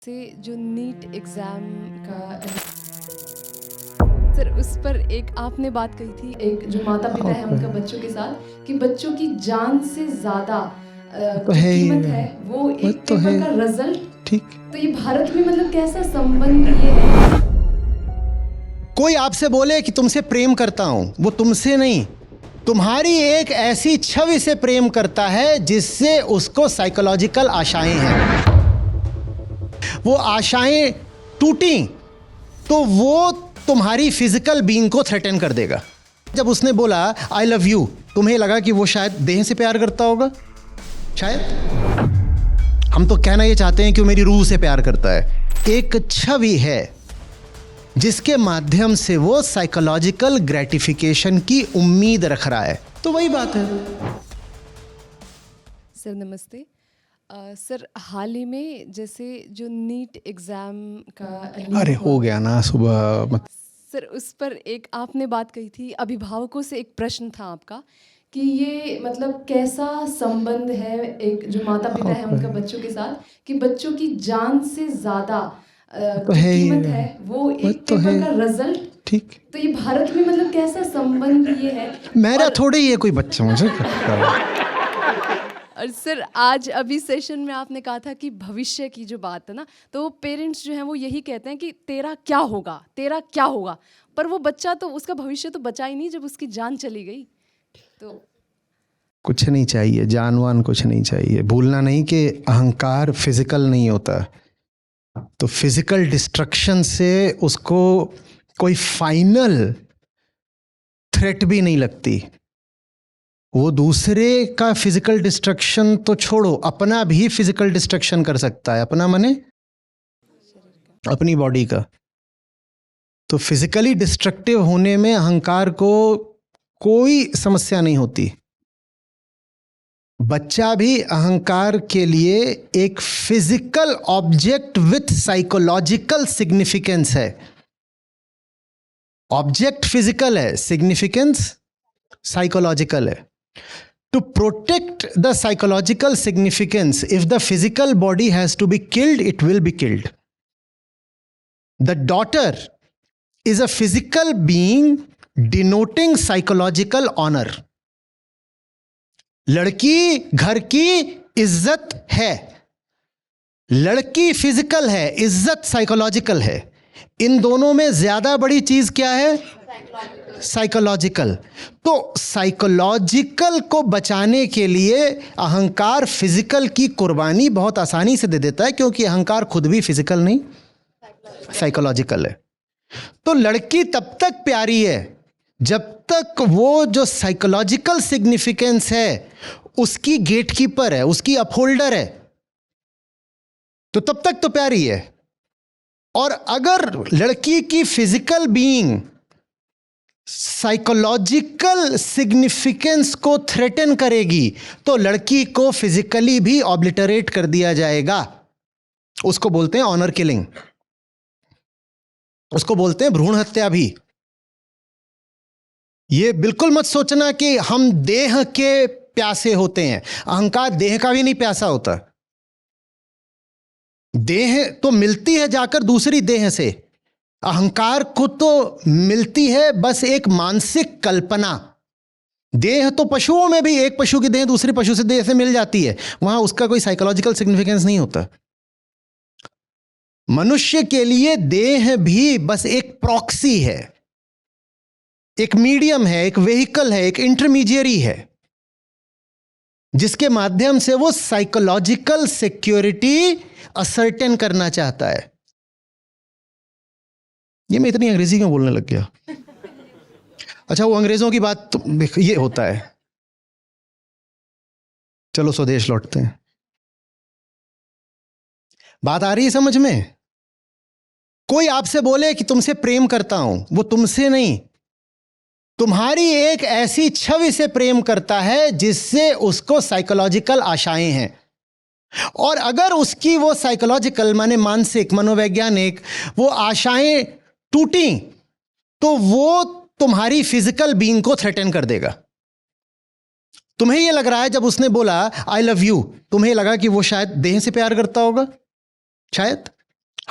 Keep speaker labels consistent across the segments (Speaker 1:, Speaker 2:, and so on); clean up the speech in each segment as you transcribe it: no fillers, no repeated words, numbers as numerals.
Speaker 1: से जो NEET exam का सर उस पर एक आपने बात कही थी, एक जो माता-पिता हैं उनका बच्चों के साथ कि बच्चों की जान से ज़्यादा
Speaker 2: तो
Speaker 1: जो
Speaker 2: है ही
Speaker 1: कीमत है वो एक
Speaker 2: तो
Speaker 1: पेपर
Speaker 2: है
Speaker 1: का रिजल्ट।
Speaker 2: ठीक।
Speaker 1: तो ये भारत में मतलब कैसा संबंध ये है?
Speaker 2: कोई आपसे बोले कि तुमसे प्रेम करता हूं, वो तुमसे नहीं, तुम्हारी एक ऐसी छवि से प्रेम करता है जिससे उसको साइकोलॉजिकल आशाएं हैं। वो आशाएं टूटी तो वो तुम्हारी फिजिकल बीइंग को थ्रेटन कर देगा। जब उसने बोला आई लव यू, तुम्हें लगा कि वो शायद देह से प्यार करता होगा? शायद। हम तो कहना ये चाहते हैं कि वो मेरी रूह से प्यार करता है। एक छवि है जिसके माध्यम से वो साइकोलॉजिकल ग्रेटिफिकेशन की उम्मीद रख रहा है। तो वही बात है।
Speaker 1: सर नमस्ते। सर हाल ही में जैसे जो नीट एग्ज़ाम का
Speaker 2: अरे
Speaker 1: लीक
Speaker 2: हो
Speaker 1: हुआ,
Speaker 2: गया ना सुबह
Speaker 1: सर उस पर एक आपने बात कही थी, अभिभावकों से एक प्रश्न था आपका कि ये मतलब कैसा संबंध है एक जो माता-पिता हैं उनका बच्चों के साथ कि बच्चों की जान से ज़्यादा
Speaker 2: तो
Speaker 1: जो
Speaker 2: है ही
Speaker 1: कीमत है वो एक
Speaker 2: तो है
Speaker 1: पेपर का रिजल्ट।
Speaker 2: ठीक।
Speaker 1: तो ये भारत में मतलब कैसा संबंध ये है?
Speaker 2: मेरा
Speaker 1: और
Speaker 2: थोड़े ही है कोई बच्चा, मुझे क्या पता है।
Speaker 1: और सर आज अभी सेशन में आपने कहा था कि भविष्य की जो बात है ना, तो पेरेंट्स जो हैं वो यही कहते हैं कि तेरा क्या होगा, तेरा क्या होगा, पर वो बच्चा तो उसका भविष्य तो बचा ही नहीं जब उसकी जान चली गई। तो
Speaker 2: कुछ नहीं चाहिए, जानवान कुछ नहीं चाहिए। भूलना नहीं कि अहंकार फिजिकल नहीं होता, तो फिजिकल डिस्ट्रक्शन से उसको कोई फाइनल थ्रेट भी नहीं लगती। वो दूसरे का फिजिकल डिस्ट्रक्शन तो छोड़ो, अपना भी फिजिकल डिस्ट्रक्शन कर सकता है। अपना माने अपनी बॉडी का। तो फिजिकली डिस्ट्रक्टिव होने में अहंकार को कोई समस्या नहीं होती। बच्चा भी अहंकार के लिए एक physical object with psychological significance है। ऑब्जेक्ट फिजिकल है, सिग्निफिकेंस साइकोलॉजिकल है। To protect the psychological significance, if the physical body has to be killed, it will be killed. The daughter is a physical being denoting psychological honor. लड़की घर की इज्जत है, लड़की physical है, इज्जत साइकोलॉजिकल है। इन दोनों में ज्यादा बड़ी चीज क्या है? साइकोलॉजिकल। तो साइकोलॉजिकल को बचाने के लिए अहंकार फिजिकल की कुर्बानी बहुत आसानी से दे देता है, क्योंकि अहंकार खुद भी फिजिकल नहीं, साइकोलॉजिकल है। तो लड़की तब तक प्यारी है जब तक वो जो साइकोलॉजिकल सिग्निफिकेंस है उसकी गेटकीपर है, उसकी अपहोल्डर है, तो तब तक तो प्यारी है। और अगर लड़की की फिजिकल बीइंग साइकोलॉजिकल सिग्निफिकेंस को थ्रेटन करेगी तो लड़की को फिजिकली भी ऑब्लिटरेट कर दिया जाएगा। उसको बोलते हैं ऑनर किलिंग, उसको बोलते हैं भ्रूण हत्या भी। ये बिल्कुल मत सोचना कि हम देह के प्यासे होते हैं। अहंकार देह का भी नहीं प्यासा होता। देह तो मिलती है जाकर दूसरी देह से, अहंकार को तो मिलती है बस एक मानसिक कल्पना। देह तो पशुओं में भी, एक पशु की देह दूसरे पशु से देह से मिल जाती है, वहां उसका कोई साइकोलॉजिकल सिग्निफिकेंस नहीं होता। मनुष्य के लिए देह भी बस एक प्रॉक्सी है, एक मीडियम है, एक व्हीकल है, एक इंटरमीडियरी है, जिसके माध्यम से वो साइकोलॉजिकल सिक्योरिटी असर्टेन करना चाहता है। ये मैं इतनी अंग्रेजी क्यों बोलने लग गया? अच्छा, वो अंग्रेजों की बात तो ये होता है। चलो स्वदेश लौटते हैं। बात आ रही है समझ में? कोई आपसे बोले कि तुमसे प्रेम करता हूं, वो तुमसे नहीं, तुम्हारी एक ऐसी छवि से प्रेम करता है जिससे उसको साइकोलॉजिकल आशाएं हैं। और अगर उसकी वो साइकोलॉजिकल माने मानसिक, मनोवैज्ञानिक वो आशाएं टूटी तो वो तुम्हारी फिजिकल बीइंग को थ्रेटन कर देगा। तुम्हें यह लग रहा है जब उसने बोला आई लव यू, तुम्हें लगा कि वो शायद देह से प्यार करता होगा? शायद।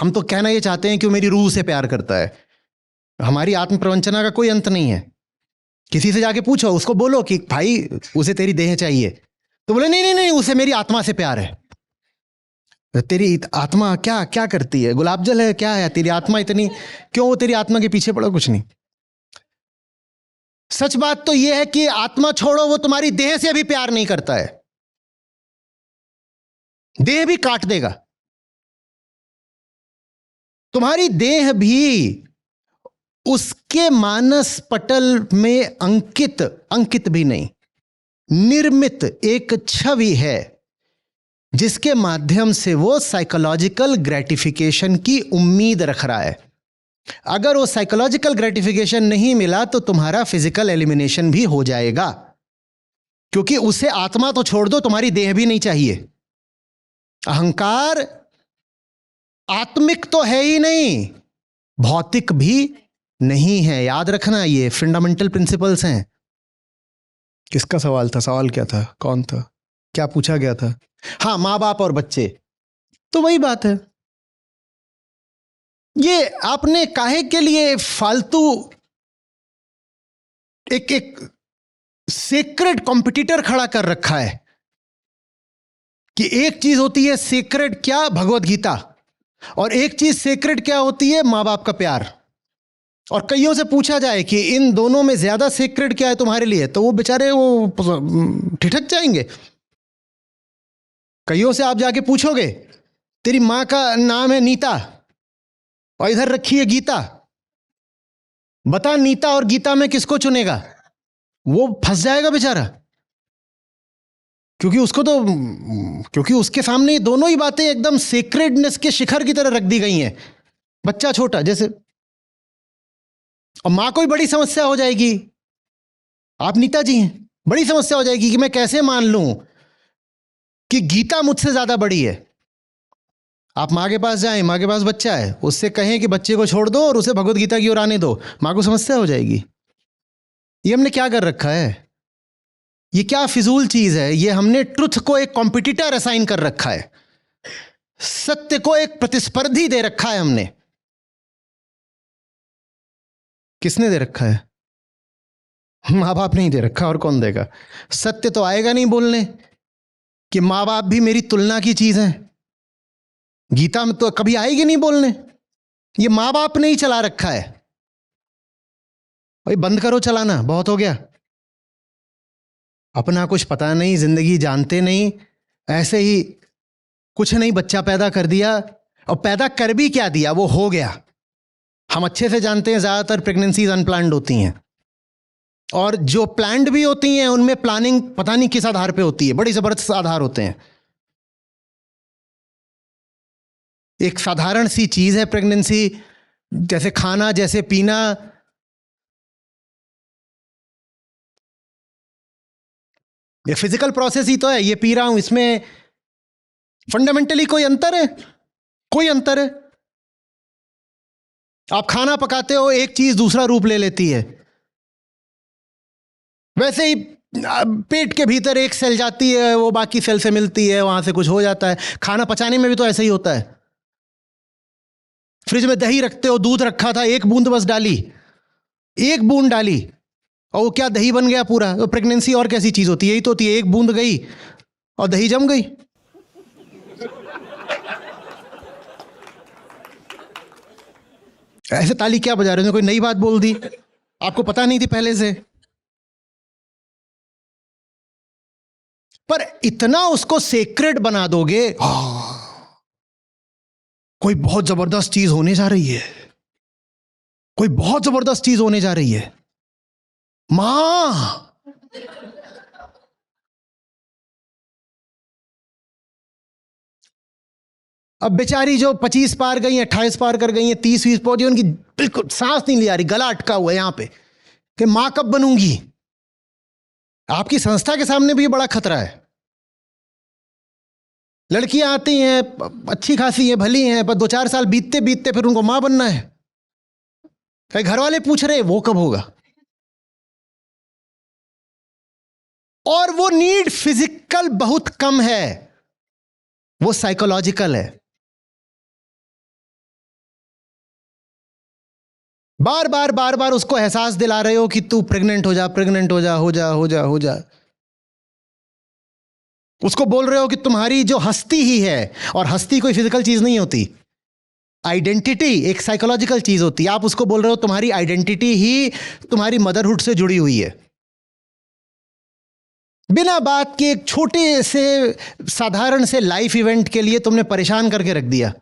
Speaker 2: हम तो कहना ये चाहते हैं कि वो मेरी रूह से प्यार करता है। हमारी आत्म प्रवंचना का कोई अंत नहीं है। किसी से जाके पूछो, उसको बोलो कि भाई उसे तेरी देह चाहिए, तो बोले नहीं नहीं नहीं, उसे मेरी आत्मा से प्यार है। तेरी आत्मा क्या क्या करती है? गुलाब जल है क्या है? तेरी आत्मा इतनी क्यों? वो तेरी आत्मा के पीछे पड़ा, कुछ नहीं। सच बात तो यह है कि आत्मा छोड़ो, वो तुम्हारी देह से भी प्यार नहीं करता है। देह भी काट देगा। तुम्हारी देह भी उसके मानस पटल में अंकित भी नहीं, निर्मित एक छवि है जिसके माध्यम से वो साइकोलॉजिकल ग्रेटिफिकेशन की उम्मीद रख रहा है। अगर वो साइकोलॉजिकल ग्रेटिफिकेशन नहीं मिला तो तुम्हारा फिजिकल एलिमिनेशन भी हो जाएगा, क्योंकि उसे आत्मा तो छोड़ दो, तुम्हारी देह भी नहीं चाहिए। अहंकार आत्मिक तो है ही नहीं, भौतिक भी नहीं है। याद रखना, ये फंडामेंटल प्रिंसिपल्स हैं। किसका सवाल था? सवाल क्या था? कौन था? क्या पूछा गया था? हाँ, माँ बाप और बच्चे। तो वही बात है। ये आपने काहे के लिए फालतू एक सेक्रेड कॉम्पिटिटर खड़ा कर रखा है कि एक चीज होती है सेक्रेड, क्या? भगवत गीता। और एक चीज सेक्रेड क्या होती है? माँ बाप का प्यार। और कईयों से पूछा जाए कि इन दोनों में ज्यादा सेक्रेड क्या है तुम्हारे लिए, तो वो बेचारे वो ठिठक जाएंगे। कईयों से आप जाके पूछोगे, तेरी माँ का नाम है नीता और इधर रखी है गीता, बता नीता और गीता में किसको चुनेगा? वो फंस जाएगा बेचारा, क्योंकि उसके सामने ये दोनों ही बातें एकदम सेक्रेडनेस के शिखर की तरह रख दी गई हैं। बच्चा छोटा जैसे, और मां को भी बड़ी समस्या हो जाएगी। आप नीता जी हैं, बड़ी समस्या हो जाएगी कि मैं कैसे मान लूं कि गीता मुझसे ज्यादा बड़ी है। आप माँ के पास जाएं, माँ के पास बच्चा है, उससे कहें कि बच्चे को छोड़ दो और उसे भगवत गीता की ओर आने दो, माँ को समस्या हो जाएगी। ये हमने क्या कर रखा है? ये क्या फिजूल चीज है? ये हमने ट्रुथ को एक कॉम्पिटिटर असाइन कर रखा है, सत्य को एक प्रतिस्पर्धी दे रखा है हमने। किसने दे रखा है? माँ बाप नहीं दे रखा, और कौन देगा? सत्य तो आएगा नहीं बोलने कि माँ बाप भी मेरी तुलना की चीज है। गीता में तो कभी आएगी नहीं बोलने। ये माँ बाप ने ही चला रखा है। भाई बंद करो चलाना, बहुत हो गया। अपना कुछ पता नहीं, जिंदगी जानते नहीं, ऐसे ही कुछ नहीं बच्चा पैदा कर दिया, और पैदा कर भी क्या दिया, वो हो गया। हम अच्छे से जानते हैं ज्यादातर प्रेगनेंसीज अनप्लान्ड होती हैं, और जो प्लान्ड भी होती हैं उनमें प्लानिंग पता नहीं किस आधार पे होती है, बड़ी जबरदस्त आधार होते हैं। एक साधारण सी चीज है प्रेगनेंसी, जैसे खाना, जैसे पीना। ये फिजिकल प्रोसेस ही तो है, ये पी रहा हूं, इसमें फंडामेंटली कोई अंतर है? कोई अंतर है? आप खाना पकाते हो, एक चीज दूसरा रूप ले लेती है। वैसे ही पेट के भीतर एक सेल जाती है, वो बाकी सेल से मिलती है, वहां से कुछ हो जाता है। खाना पचाने में भी तो ऐसा ही होता है। फ्रिज में दही रखते हो, दूध रखा था, एक बूंद बस डाली, एक बूंद डाली, और वो क्या दही बन गया पूरा। तो प्रेगनेंसी और कैसी चीज होती है? यही तो होती है, एक बूंद गई और दही जम गई। ऐसे ताली क्या बजा रहे हो? कोई नई बात बोल दी, आपको पता नहीं थी पहले से। पर इतना उसको सेक्रेड बना दोगे, कोई बहुत जबरदस्त चीज होने जा रही है, कोई बहुत जबरदस्त चीज होने जा रही है। मां, अब बेचारी जो 25 पार गई हैं, 28 पार कर गई हैं, 30-20 पहुंची, उनकी बिल्कुल सांस नहीं ली आ रही, गला अटका हुआ है यहां पे कि मां कब बनूंगी। आपकी संस्था के सामने भी बड़ा खतरा है। लड़कियां आती हैं, अच्छी खासी हैं, भली हैं, पर 2-4 साल बीतते बीतते फिर उनको मां बनना है। कई घर वाले पूछ रहे वो कब होगा। और वो नीड फिजिकल बहुत कम है, वो साइकोलॉजिकल है। बार बार बार बार उसको एहसास दिला रहे हो कि तू प्रेग्नेंट हो जा, प्रेग्नेंट हो जा, हो जा, हो जा, हो जा। उसको बोल रहे हो कि तुम्हारी जो हस्ती ही है, और हस्ती कोई फिजिकल चीज नहीं होती, आइडेंटिटी एक साइकोलॉजिकल चीज होती है। आप उसको बोल रहे हो तुम्हारी आइडेंटिटी ही तुम्हारी मदरहुड से जुड़ी हुई है। बिना बात के एक छोटे से साधारण से लाइफ इवेंट के लिए तुमने परेशान करके रख दिया।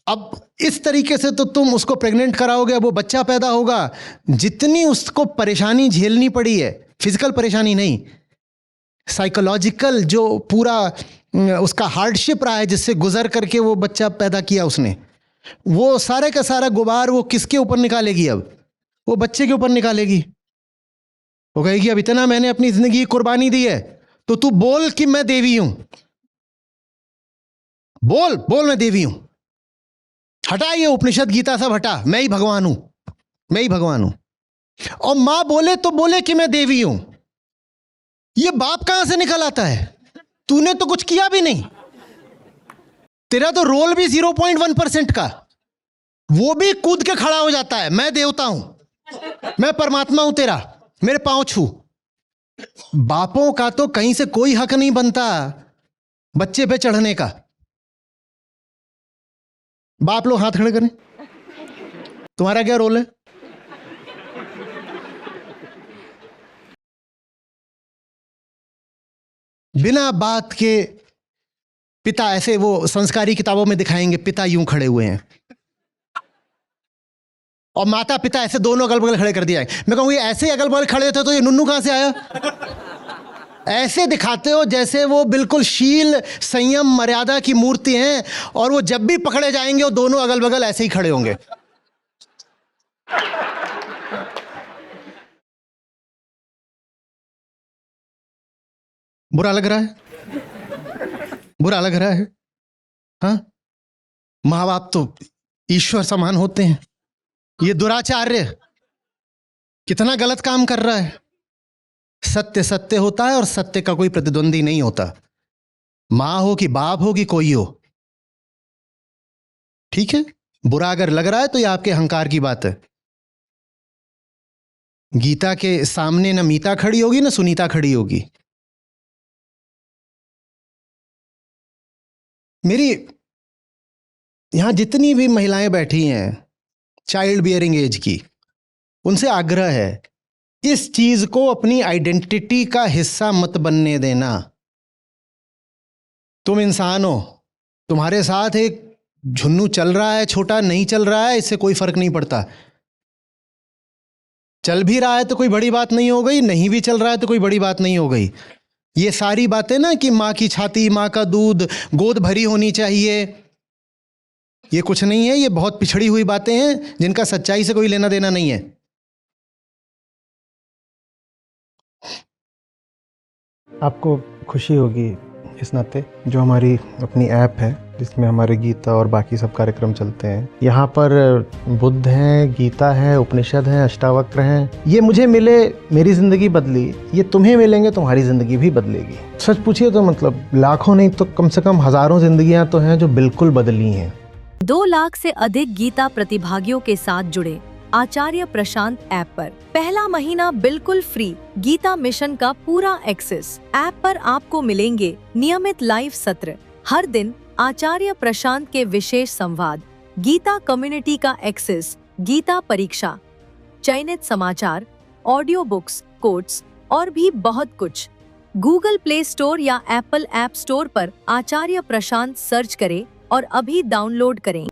Speaker 2: अब इस तरीके से तो तुम उसको प्रेग्नेंट कराओगे, अब वो बच्चा पैदा होगा। जितनी उसको परेशानी झेलनी पड़ी है, फिजिकल परेशानी नहीं, साइकोलॉजिकल जो पूरा उसका हार्डशिप रहा है, जिससे गुजर करके वो बच्चा पैदा किया उसने, वो सारे का सारा गुबार वो किसके ऊपर निकालेगी? अब वो बच्चे के ऊपर निकालेगी। वो कहेगी अब इतना मैंने अपनी जिंदगी की कुर्बानी दी है, तो तू बोल कि मैं देवी हूं, बोल बोल मैं देवी हूं। हटा ये उपनिषद गीता सब हटा, मैं ही भगवान हूं, मैं ही भगवान हूं। और मां बोले तो बोले कि मैं देवी हूं। ये बाप कहां से निकल आता है? तूने तो कुछ किया भी नहीं, तेरा तो रोल भी 0.1% का, वो भी कूद के खड़ा हो जाता है, मैं देवता हूं, मैं परमात्मा हूं तेरा, मेरे पांव छू। बापों का तो कहीं से कोई हक नहीं बनता बच्चे पे चढ़ने का। बाप लोग हाथ खड़े करें, तुम्हारा क्या रोल है? बिना बात के पिता ऐसे, वो संस्कारी किताबों में दिखाएंगे पिता यूं खड़े हुए हैं और माता पिता ऐसे दोनों अगल बगल खड़े कर दिया है। मैं कहूँगी ऐसे अगल बगल खड़े थे तो ये नुन्नू कहां से आया? ऐसे दिखाते हो जैसे वो बिल्कुल शील संयम मर्यादा की मूर्ति हैं, और वो जब भी पकड़े जाएंगे वो दोनों अगल बगल ऐसे ही खड़े होंगे। बुरा लग रहा है? बुरा लग रहा है? हाँ, माँ बाप तो ईश्वर समान होते हैं, ये दुराचार्य कितना गलत काम कर रहा है। सत्य सत्य होता है और सत्य का कोई प्रतिद्वंदी नहीं होता, मां हो कि बाप हो कि कोई हो। ठीक है, बुरा अगर लग रहा है तो ये आपके अहंकार की बात है। गीता के सामने ना मीता खड़ी होगी ना सुनीता खड़ी होगी। मेरी यहां जितनी भी महिलाएं बैठी हैं चाइल्ड बियरिंग एज की, उनसे आग्रह है इस चीज को अपनी आइडेंटिटी का हिस्सा मत बनने देना। तुम इंसान हो, तुम्हारे साथ एक झुन्नू चल रहा है, छोटा नहीं चल रहा है, इससे कोई फर्क नहीं पड़ता। चल भी रहा है तो कोई बड़ी बात नहीं हो गई, नहीं भी चल रहा है तो कोई बड़ी बात नहीं हो गई। ये सारी बातें ना कि माँ की छाती, माँ का दूध, गोद भरी होनी चाहिए, ये कुछ नहीं है। ये बहुत पिछड़ी हुई बातें हैं जिनका सच्चाई से कोई लेना देना नहीं है। आपको खुशी होगी इस नाते जो हमारी अपनी ऐप है जिसमें हमारे गीता और बाकी सब कार्यक्रम चलते हैं। यहाँ पर बुद्ध हैं, गीता है, उपनिषद हैं, अष्टावक्र हैं। ये मुझे मिले, मेरी ज़िंदगी बदली, ये तुम्हें मिलेंगे, तुम्हारी ज़िंदगी भी बदलेगी। सच पूछिए तो मतलब लाखों नहीं तो कम से कम हज़ारों ज़िंदगियाँ तो हैं जो बिल्कुल बदली हैं।
Speaker 3: 2 लाख से अधिक गीता प्रतिभागियों के साथ जुड़े आचार्य प्रशांत ऐप पर पहला महीना बिल्कुल फ्री गीता मिशन का पूरा एक्सेस। ऐप पर आपको मिलेंगे नियमित लाइव सत्र, हर दिन आचार्य प्रशांत के विशेष संवाद, गीता कम्युनिटी का एक्सेस, गीता परीक्षा, चयनित समाचार, ऑडियो बुक्स, कोट्स और भी बहुत कुछ। गूगल प्ले स्टोर या एप्पल ऐप स्टोर पर आचार्य प्रशांत सर्च करें और अभी डाउनलोड करें।